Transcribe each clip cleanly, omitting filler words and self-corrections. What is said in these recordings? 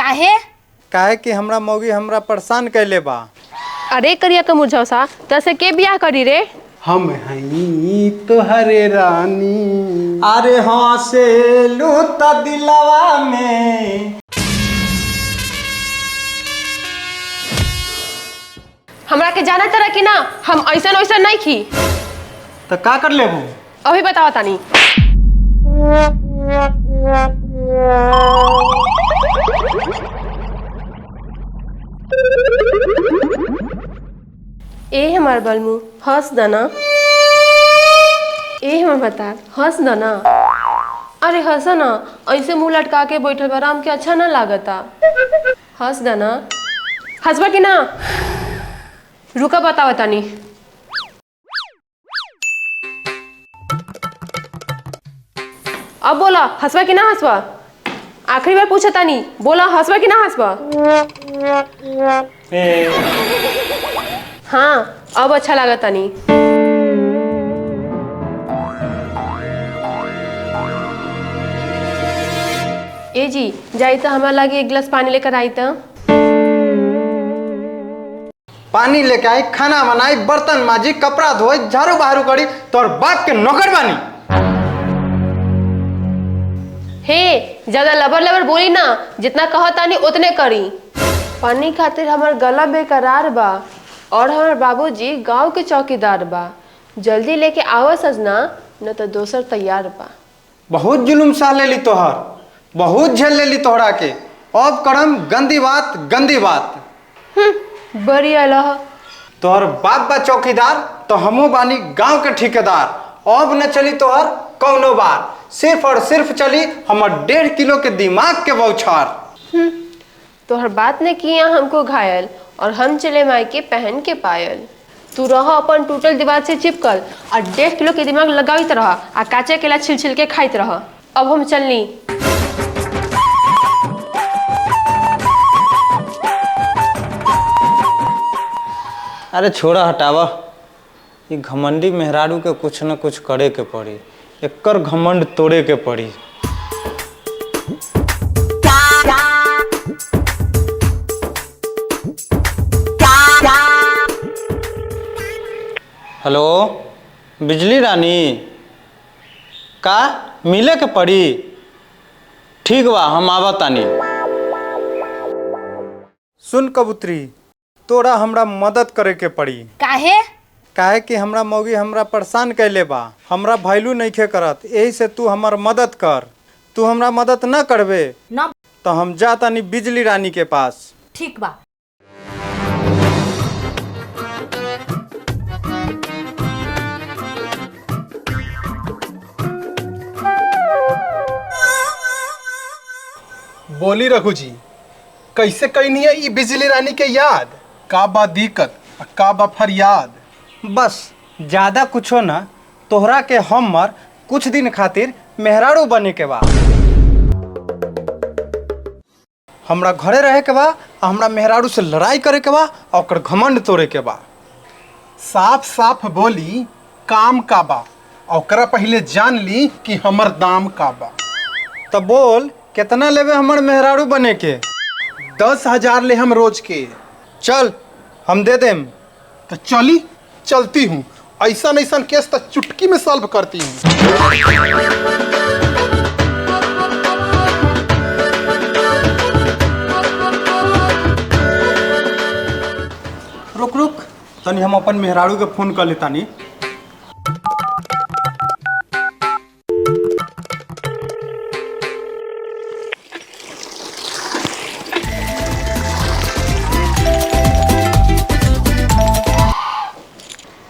काहे? काहे कि हमरा मौगी हमरा परेशान कैले बा। अरे करिया के मुझौसा तसे के बियाह करी रे? हम हई तोहरे रानी। अरे हाँ से लूता दिलवा में। हमरा के जाना तरह कि ना हम ऐसा वैसा नहीं खी। तो का कर लेबू? अभी बताओ तानी। ए हमार बलमू हंस दना। ए हमार बता हंस दना। अरे हंस ना, ऐसे मुंह लटका के बैठल बा राम के अच्छा ना लागता। हंस दना। हंसबा कि ना? रुका बताओ तानी। अब बोला हंसबा कि ना हंसबा? आखिरी बार पूछा तानी, बोला हंसबा कि ना हंसबा? हाँ अब अच्छा लगा तानी। ए जी जाई तो हमारे लागे एक गिलास पानी लेकर आई तो। पानी लेके आई, खाना बनाई, बर्तन माजी, कपड़ा धोई, झाड़ू बहारू करी, तोर बाप के नौकर बानी। हे ज्यादा लबर लबर बोली ना, जितना कहो तानी उतने करी। पानी खातिर हमार गला बेकरार बा और हमार बाबूजी गांव के चौकीदार बा। जल्दी लेके आवा सजना, न तो दोसर तैयार बा। बहुत जुलुम सह लेली तोहर, बहुत झेल लेली तोहरा के। अब करम गंदी बात, गंदी बात। बड़ी अल्लाह। तोहर बाप बा चौकीदार तो हमू बानी गांव के ठेकेदार। अब न चली तोहर कौनो बार, सिर्फ और सिर्फ चली हमर 1.5 किलो के दिमाग के बौछार। तोहर बात ने किया हमको घायल और हम चले मायके पहन के पायल। तू रह अपन टूटल दीवार से चिपकल और 1.5 किलो के दिमाग लगावित रह आ काचे केला छिल छिल के खाइत रह। अब हम चलनी। अरे छोड़ा हटावा, ये घमंडी मेहरारू के कुछ न कुछ करे के पड़ी। एकर घमंड तोड़े के पड़ी। हेलो बिजली रानी, का मिले के पड़ी? ठीक बा हम आवतानी। सुन कबूतरी, तोरा हमरा मदद करे के पड़ी। काहे? काहे कि हमरा मौगी हमरा परेशान कैले बा, हमरा वैल्यू नइखे करत। यही से तू हमर मदद कर। तू हमरा मदद न करबे ना तो हम जातानी बिजली रानी के पास। ठीक बा। बोली रघु जी, कैसे कैनी है ई बिजली रानी के याद? का बा दिक्कत, का बा फरियाद? बस ज्यादा कुछो ना, तोहरा के हमर कुछ दिन खातिर मेहरारू बने के बा। हमरा घरे रहे के बा, हमरा मेहरारू से लड़ाई करे के बा और ओकर घमंड तोड़े के बा। साफ साफ बोली काम का बा, ओकरा पहले जान ली कि हमर दाम का बा। तब बोल कितना लेवे हमर मेहरारू बने के? 10,000 ले हम रोज के। चल हम दे देम। तो चली चलती हूँ, ऐसा ऐसा केस तो चुटकी में सॉल्व करती हूँ। रुक रुक तनी हम अपन मेहरारू के फोन कर लेतानी।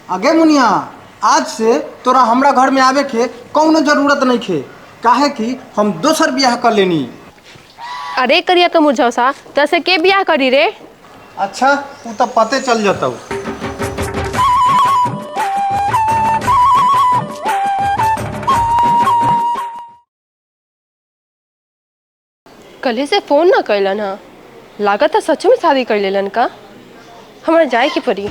आगे मुनिया, आज से तोरा हमरा घर में आवे के कौनो जरूरत नहीं खे। काहे कि हम दोसर बियाह कर लेनी। अरे करिया के मुझौसा तसे के बियाह करी रे? अच्छा तू तो पते चल जाता। कल से फोन ना कैलन हा, लागत है सच में शादी कर लेलन का। हमारा जाए की पड़ी।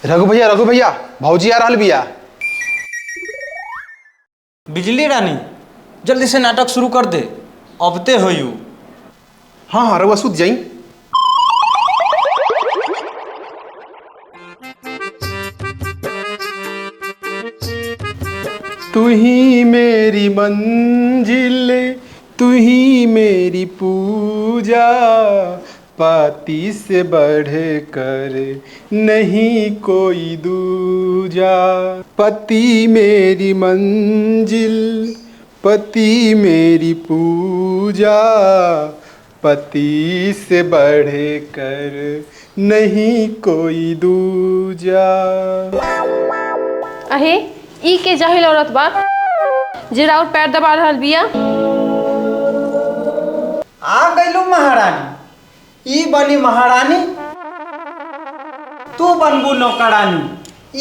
रघु भैया भौजी आ रहल बिया। बिजली रानी जल्दी से नाटक शुरू कर दे, अबते हो यू। हाँ हाँ रघुआ सुत जाई। तू ही मेरी मंजिल, तू ही मेरी पूजा, पति से बढ़ कर नहीं कोई दूजा। पति मेरी मंजिल, पति मेरी पूजा, पति से बढ़ कर नहीं कोई दूजा। अहे ई के जाहिल औरत बा जे राउर पैर दबा रहल बिया। आ गईलू महारानी, ई बनी महारानी, तू बनबू नौकरानी।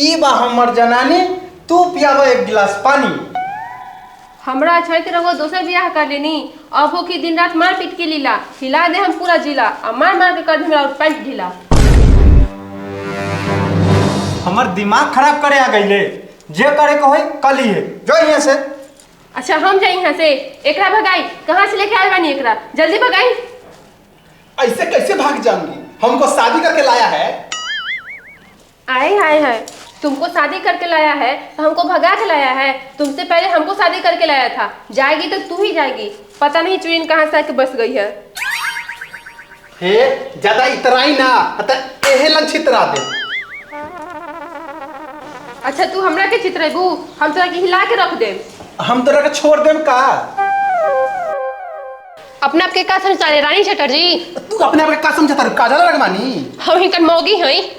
ई बा हमर जनानी, तू पियाबो एक गिलास पानी। हमरा अच्छा के रहो दोसर बियाह कर लेनी, अब हो कि दिन रात मार पीट के लीला, हिला दे हम पूरा जिला, और मार मार के कर दे हमरा पैंट ढीला। हमर दिमाग खराब करे आ गईले, जे करे को होई कल ही है, जो यहाँ से। अच्छा हम जाई यहाँ से, एकरा भगाई, कहाँ से लेके आए बानी एकरा, जल्दी भगाई। ऐसे कैसे भाग जाऊंगी, हमको शादी करके लाया है। आए हाय हाय, तुमको शादी करके लाया है तो हमको भगा के लाया है, तुमसे पहले हमको शादी करके लाया था, जाएगी तो तू ही जाएगी, पता नहीं चुड़ीन कहाँ से आके बस गई है। हे ज्यादा इतराई ना, अतः एहे लन छितरा दे। अच्छा तू हमरा के चितरेबू, हम तोरा के हिला के रख दे। हम तोरा के छोड़ देम का? अपने आप के का समझाने रानी चटर्जी? तू अपने आप के का समझता रू? काजल लगवानी हम हिंकर मौगी हई।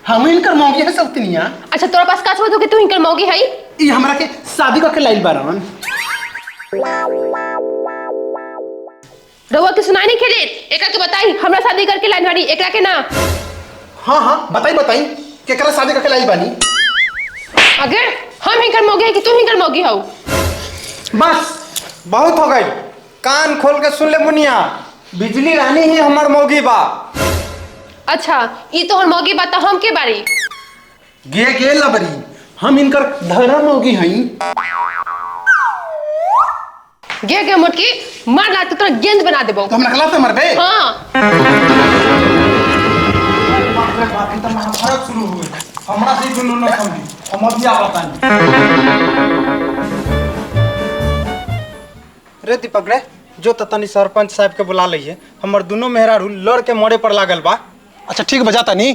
हम इनकर मौगी है सबतनिया। अच्छा तोरा पास का सबूत हो कि तू हिंकर मौगी हई? ई हमरा के शादी करके लाइल बारन। रउआ के सुनाई नहीं खेले, एकरा के बताई हमरा शादी करके लाइन बाड़ी, एकरा के ना। हाँ हाँ बताई केकरा शादी करके लाइल बानी। अगर हम हिंकर मौगी है कि तू हिंकर मौगी हऊ? बस बहुत हो गई, कान खोल के सुन ले मुनिया, बिजली रानी ही हमर मौगी बा। अच्छा ई तो हर मौगी बात हम के बारी। गे लबरी, हम इनकर धरा मौगी हई। गे मुटकी मार ला तो तोरा गेंद बना देबो। तो हम नकला से मरबे। हाँ महाभारत शुरू हुई, हमरा से दुनू न समझी, हम अभी आवतानी। रे दीपक रे, जो तनी सरपंच साहब के बुला लइए, हमर दोनों मेहरारू लड़ के मोड़े पर लागल बा। अच्छा ठीक बजा तनी।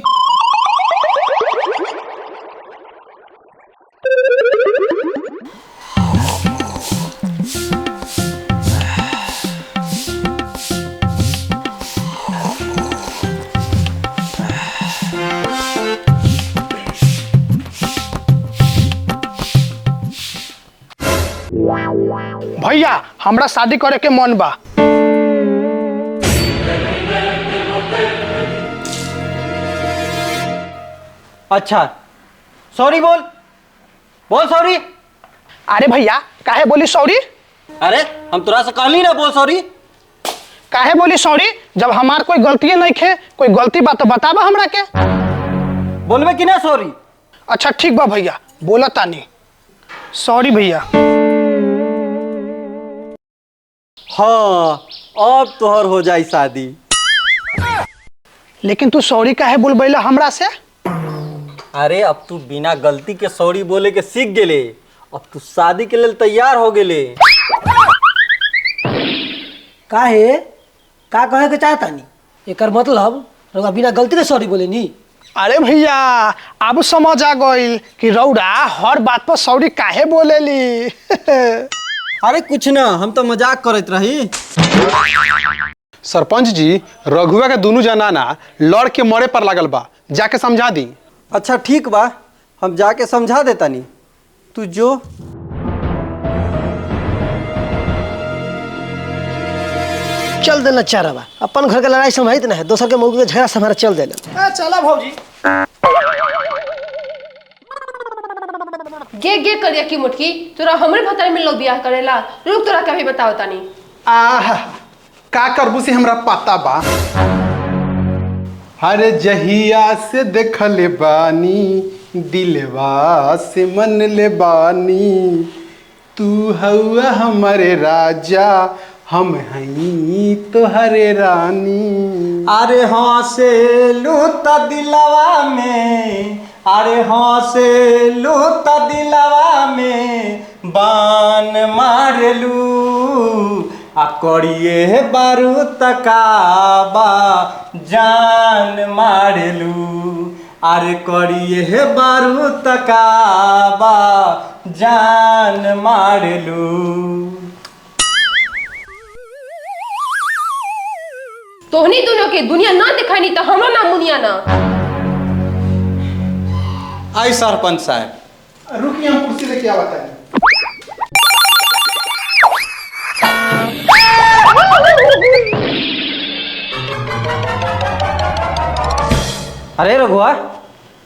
भैया हमरा शादी करे के मन बा। अच्छा सॉरी बोल सॉरी। अरे भैया काहे बोली सॉरी? अरे हम तोरा से कहली ना बोल सॉरी। काहे बोली सॉरी? जब हमार कोई गलती नहीं खे, कोई गलती बा तो बताबा हमरा के। बोलबे कि ना सॉरी? अच्छा ठीक बा भैया, बोला तानी सॉरी भैया। हाँ अब तोहर हो जाई शादी। लेकिन तू सॉरी काहे बोलबैला हमरा से? अरे अब तू बिना गलती के सॉरी बोले के सीख गेले, अब तू शादी के लिए तैयार हो गेले। काहे का कहे के चाहतानी? एकर मतलब रउआ बिना गलती के सॉरी बोले नी? अरे भैया अब समझ आ गइल कि रौड़ा हर बात पर सॉरी काहे बोलेली। अरे कुछ ना, हम तो मजाक करत रही। सरपंच जी रघुआ के दोनों जनाना लड़ के मरे पर लागल बा, जाके समझा दी। अच्छा ठीक बा, हम जाके समझा देतानी, तू जो। चल देना चारवा, अपन घर के लड़ाई संभालित ना है, दोसर के मौके के झगड़ा संभाल चल देना। चला भौजी। गे करिया की मुटकी, तोरा हमरे भतर में लोग बियाह करेला, रुक तोरा कभी बताओ तानी। आह का करबू से हमरा पता बा। हर जहिया से देखले बानी दिलवा से मन ले बानी, तू हवा हमारे राजा हम हई तोहरे रानी। अरे हंसे लूता दिलवा में, अरे हंसे लूता दिलवा में बान मारलू, आ करिए बारू तकाबा जान मारलू, अरे करिए बारू तकाबा जान मारलू। तोहनी दोनों के दुनिया ना दिखाई तो हमरा नाम मुनिया ना। आई सरपंच साहब। रुकिए हम कुर्सी लेके आवत है। अरे रघुआ,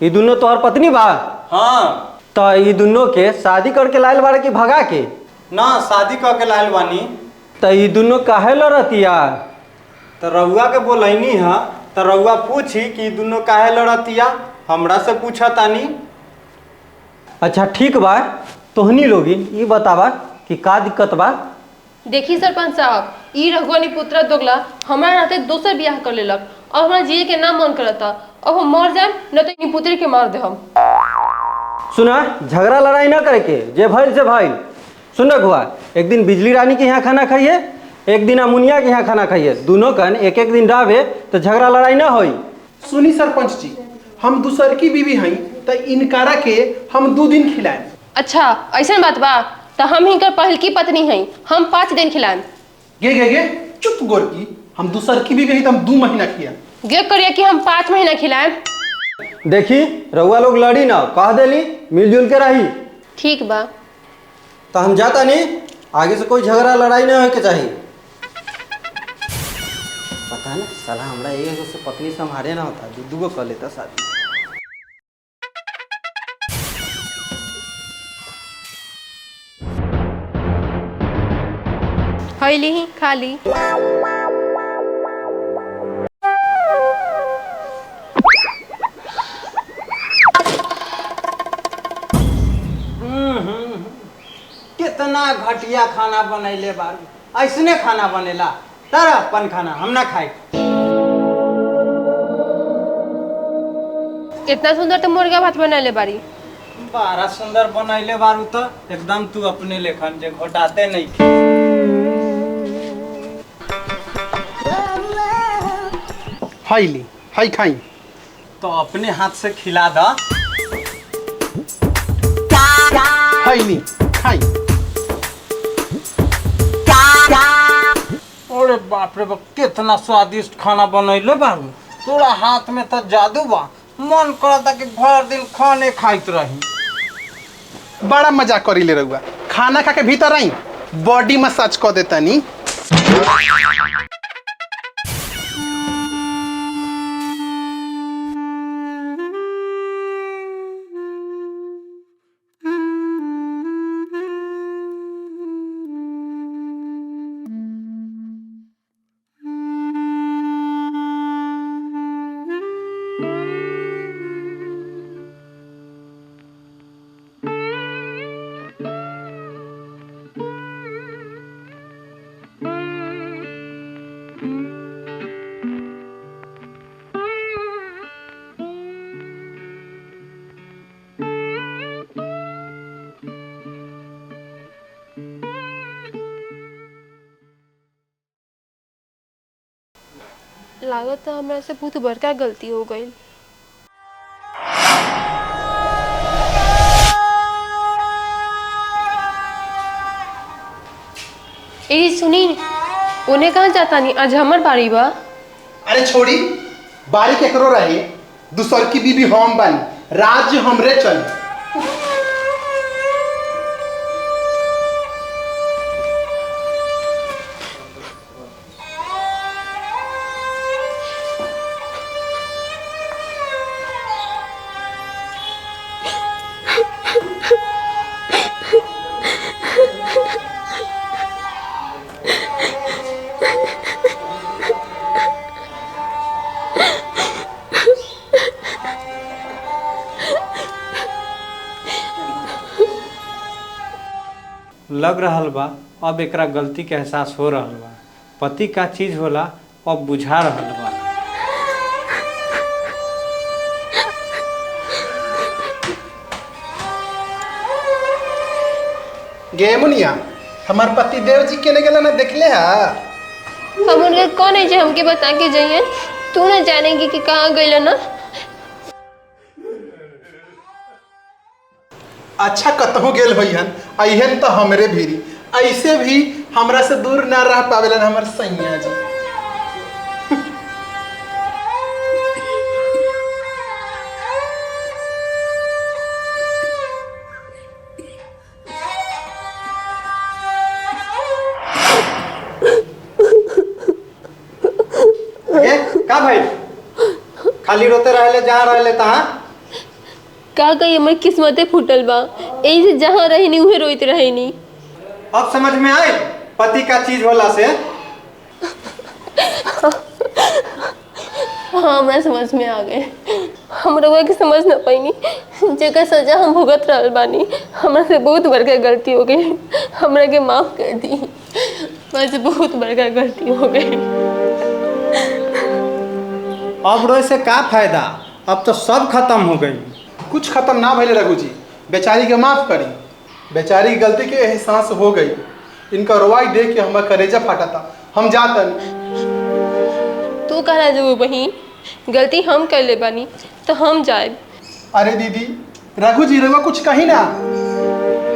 ये दोनों तोहर पत्नी बा? हाँ। तो ये दोनों के शादी करके लायल बाड़े की भगा के? ना शादी करके लायल बानी। तो ये दोनों काहे लड़तिया? तो रउआ के बोलैनी है तो रउआ पूछी कि दोनों काहे लड़तिया, हमरा से पूछा तानी। अच्छा ठीक बा, तोहनी लोगी ये बतावा कि का दिक्कत बा। देखी सरपंच साहब, ई रघुआनी पुत्र दोगला हमारे नाते दोसर बियाह कर लेलक और हमारा जिए के नाम मन करता। अब हम मर जाए न तो इन पुत्री के मार दे हम। सुना, झगड़ा लड़ाई ना करे के, जे भइल से भइल। सुन रघुआ, एक दिन बिजली रानी के यहाँ खाना खाइए, एक दिन अमुनिया के यहाँ खाना खाइए, दोनों कन एक एक दिन डाबे तो झगड़ा लड़ाई ना होई। सुनी सरपंच जी, हम दूसर की बीवी हई तो इनकारा के हम 2 दिन खिलाए। अच्छा ऐसा बात बा, तो हम हिंकर पहल की पत्नी हई, हम 5 दिन खिलाएं। गे चुप गोरकी, हम दूसर की बीवी हई तो हम 2 महीना खिया। गे करिए कि हम 5 महीना खिलाएं। देखी रघुआ लोग लड़ी ना, कह देली मिलजुल के रही। ठीक बा। तो हम जाता नहीं, आगे से कोई झगड़ा लड़ाई ना हो के चाहिए। पता ना साला हमरा एक से पत्नी संभाले ना होता, 2 गो कर लेता शादी। हईली ही खाली। कितना घटिया खाना बनैले बारू, ऐसने खाना बनेला तारा अपन खाना हम ना खाए। इतना सुंदर तो मुर्गा भात बनैले बारी। बड़ा सुंदर बनैले बारू तो एकदम तू अपने लेखन जे घोटाते नहीं। हईली हई खाई। तो अपने हाथ से खिला दा। हईली खाई। अरे बाप रे बाप, कितना स्वादिष्ट खाना बनैले बारू, तोरा हाथ में तो जादू बा, मन करता कि भर दिन खाने खाइत रही। बड़ा मजाक करी ले रहुआ, खाना खा के भीतर आई बॉडी मसाज कर देता नी। लागत तो हमरा से बहुत बड़का गलती हो गई। ए सुनी, उन्हें कहाँ जाता नहीं, आज हमर बारी बा। अरे छोड़ी, बारी केकरो रहे, दूसर की बीबी हम बानी, राज्य हमरे चली। लग रहल बा अब एकरा गलती के एहसास हो रहल बा। पति का चीज होला अब बुझा रहल बा। गे मुनिया, हमार पति देव जी केने गेला ना देखले हा? हम उनका कौन है जो हमके बता के जाइए? तू ना जानेगी कि कहाँ गई ना। अच्छा कतहु गेल भैहन, अहन तो हमरे भीरी, ऐसे भी हमरा से दूर ना रह पावेलन हमर सैया जी। का भाई खाली रोते रहले जहाँ रहले तहाँ? का कही हमारी किस्मते फूटल बा, यही से जहाँ रहनी उहे रोइत रहनी। अब समझ में आई पति का चीज होला से? हाँ मैं समझ में आ गए। हम रउआ के समझ ना पाईनी, जेकर सजा हम भुगत रहल बानी। हमरा से बहुत बड़का गलती हो गई, हमरा के माफ कर दी। मुझसे बहुत बड़का गलती हो गई। अब रोए से का फायदा, अब तो सब खत्म हो गई। कुछ खत्म ना भइले रघु जी, बेचारी के माफ करी। बेचारी की गलती के एहसास हो गई। इनका रोवाई देख के हमारा करेजा फाटा था। हम जातन। तू कहना जब बहिन गलती हम कर ले बानी तो हम जाए। अरे दीदी, रघु जी रघुआ कुछ कही ना।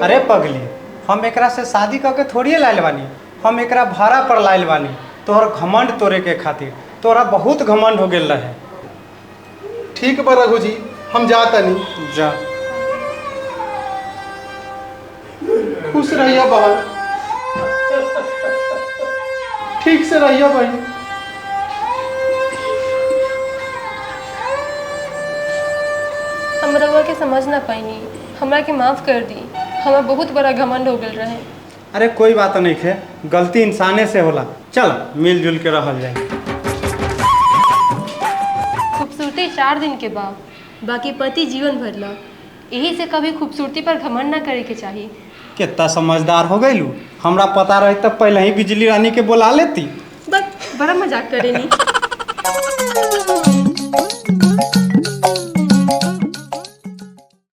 अरे पगली, हम एकरा से शादी करके थोड़ी लाइल बानी, हम एकरा भाड़ा पर लाइल बानी तोहर घमंड तोड़े के खातिर। तोरा बहुत घमंड हो गेल रहे। ठीक बा रघु जी, हम जातनी। जा। खुश रहिया बहन, ठीक से रहिया बहन। हम रउआ के समझ ना पाईनी, हमरा के माफ कर दी। हमें बहुत बड़ा घमंड हो गल रहे। अरे कोई बात नहीं है, गलती इंसाने से होला। चल मिलजुल के रहल जाए। खूबसूरती 4 दिन के बाद, बाकी पति जीवन भर ला। यही से कभी खूबसूरती पर घमंड ना करे के चाहिए। कितना समझदार हो गईलू। हमरा पता रही तब पहले ही बिजली रानी के बुला लेती। बस बड़ा मजाक करे नहीं।